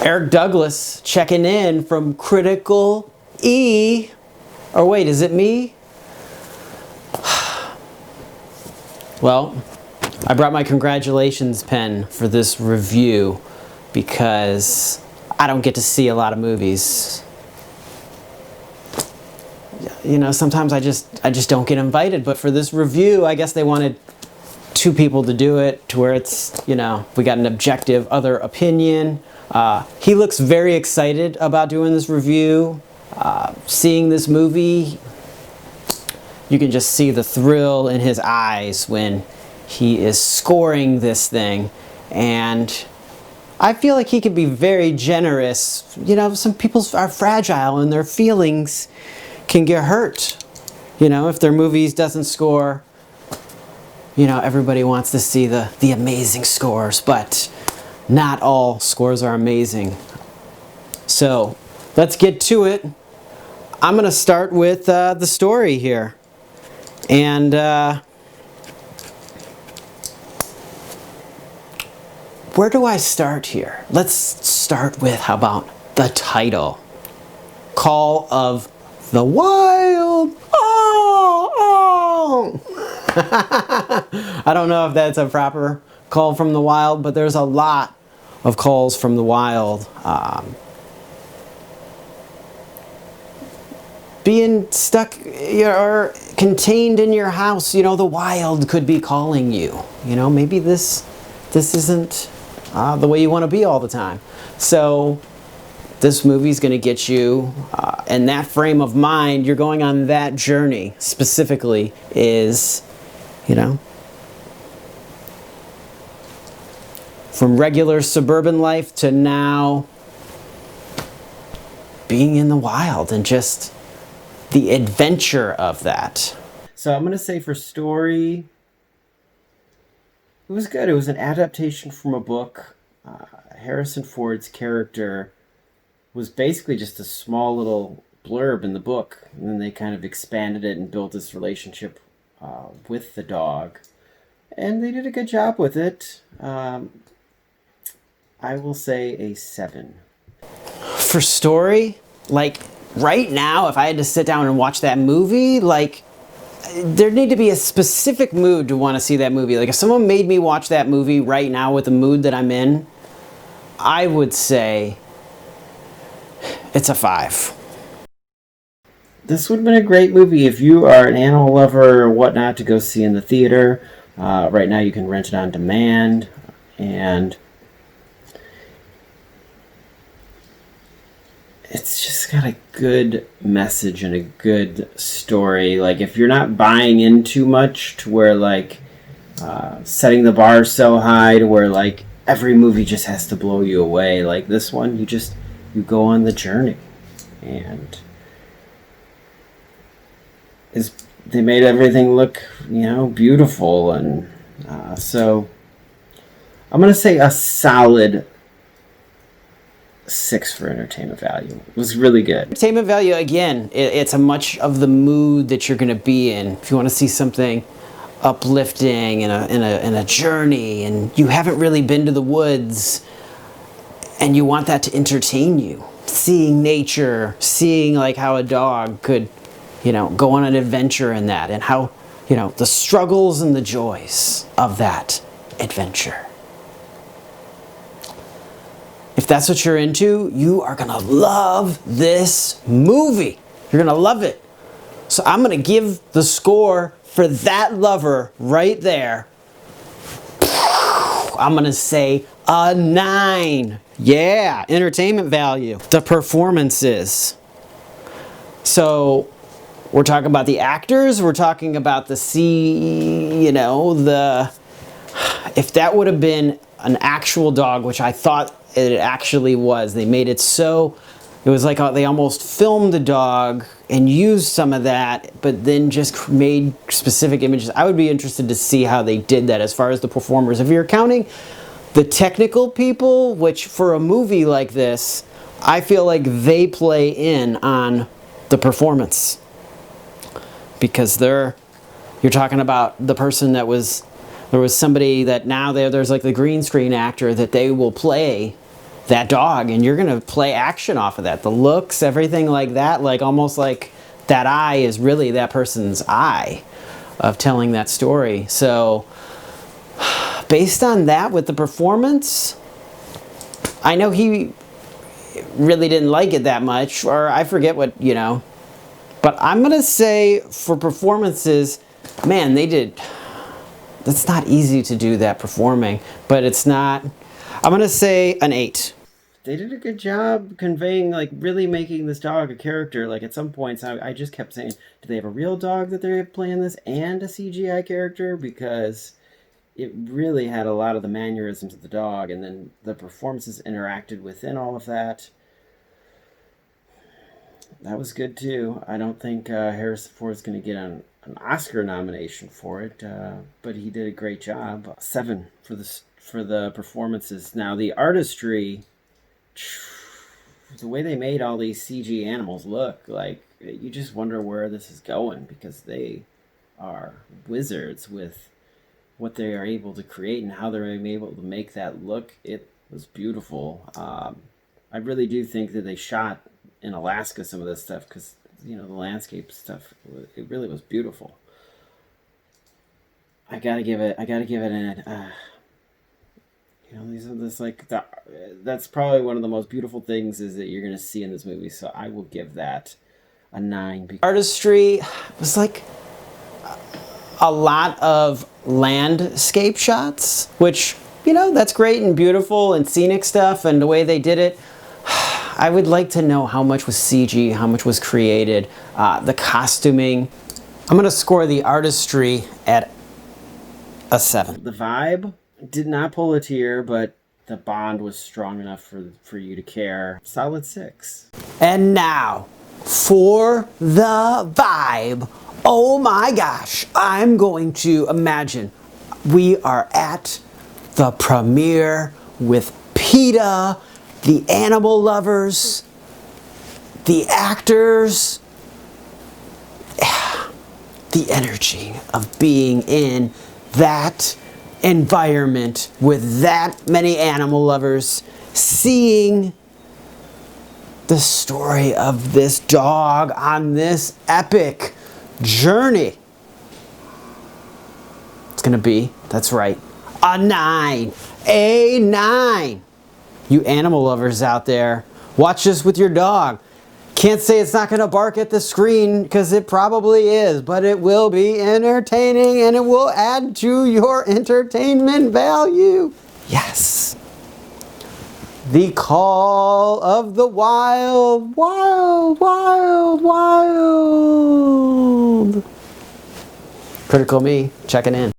Eric Douglas checking in from Critical E. Or wait, is it me? Well, I brought my congratulations pen for this review because I don't get to see a lot of movies. You know, sometimes I just don't get invited, but for this review, I guess they wanted two people to do it to where it's, you know, we got an objective other opinion. He looks very excited about doing this review. Seeing this movie, you can just see the thrill in his eyes when he is scoring this thing. And I feel like he could be very generous. You know, some people are fragile and their feelings can get hurt. You know, if their movies doesn't score, you know, everybody wants to see the amazing scores, but not all scores are amazing. So let's get to it. I'm going to start with the story here. And where do I start here? Let's start with, how about the title? Call of the Wild. Oh, oh. I don't know if that's a proper call from the wild, but there's a lot of calls from the wild. Being stuck or contained in your house, you know, the wild could be calling you. You know, maybe this isn't the way you want to be all the time. So this movie's going to get you in that frame of mind. You're going on that journey specifically is, you know, from regular suburban life to now being in the wild and just the adventure of that. So I'm going to say for story, it was good. It was an adaptation from a book. Harrison Ford's character was basically just a small little blurb in the book, and then they kind of expanded it and built this relationship with the dog, and they did a good job with it. I will say a 7. For story, like right now, if I had to sit down and watch that movie, like there need to be a specific mood to want to see that movie. Like if someone made me watch that movie right now with the mood that I'm in, I would say it's a 5. This would have been a great movie if you are an animal lover or whatnot to go see in the theater. Right now you can rent it on demand, and it's just got a good message and a good story. Like if you're not buying in too much to where like setting the bar so high to where like every movie just has to blow you away, like this one, you go on the journey, and they made everything look, you know, beautiful, and so I'm gonna say a solid 6 for entertainment value. It was really good. Entertainment value, again, it's a much of the mood that you're going to be in. If you want to see something uplifting in a journey, and you haven't really been to the woods, and you want that to entertain you, seeing nature, seeing like how a dog could, you know, go on an adventure in that, and how, you know, the struggles and the joys of that adventure. If that's what you're into, you are going to love this movie. You're going to love it. So I'm going to give the score for that lover right there. I'm going to say a 9. Yeah, entertainment value. The performances. So we're talking about the actors. We're talking about the if that would have been an actual dog, which I thought it actually was. They made it so, it was like they almost filmed the dog and used some of that, but then just made specific images. I would be interested to see how they did that as far as the performers. If you're counting the technical people, which for a movie like this, I feel like they play in on the performance. Because you're talking about the person that was, there was somebody that now there's like the green screen actor that they will play that dog, and you're gonna play action off of that. The looks, everything like that, like almost like that eye is really that person's eye of telling that story. So based on that with the performance, I know he really didn't like it that much, or I forget what, you know, but I'm gonna say for performances, man, they did, it's not easy to do that performing, but it's not, I'm gonna say an 8. They did a good job conveying, like, really making this dog a character. Like, at some points, I just kept saying, do they have a real dog that they're playing this and a CGI character? Because it really had a lot of the mannerisms of the dog, and then the performances interacted within all of that. That was good, too. I don't think Harrison Ford's going to get an Oscar nomination for it, but he did a great job. 7 for the performances. Now, the artistry, the way they made all these CG animals look, like, you just wonder where this is going, because they are wizards with what they are able to create and how they're able to make that look. It was beautiful. I really do think that they shot in Alaska some of this stuff, because, you know, the landscape stuff, it really was beautiful. I gotta give it an you know, these are this, like, that's probably one of the most beautiful things is that you're gonna see in this movie. So I will give that a 9. Artistry was like a lot of landscape shots, which, you know, that's great and beautiful and scenic stuff, and the way they did it. I would like to know how much was CG, how much was created, the costuming. I'm gonna score the artistry at a 7. The vibe did not pull a tear, but the bond was strong enough for you to care. Solid 6. And now, for the vibe. Oh my gosh, I'm going to imagine we are at the premiere with PETA, the animal lovers, the actors, the energy of being in that environment with that many animal lovers, seeing the story of this dog on this epic journey. It's gonna be, that's right, a 9. A 9. You animal lovers out there, watch this with your dog. Can't say it's not gonna bark at the screen, because it probably is, but it will be entertaining and it will add to your entertainment value. Yes. The call of the wild, wild, wild, wild. Critical Me, checking in.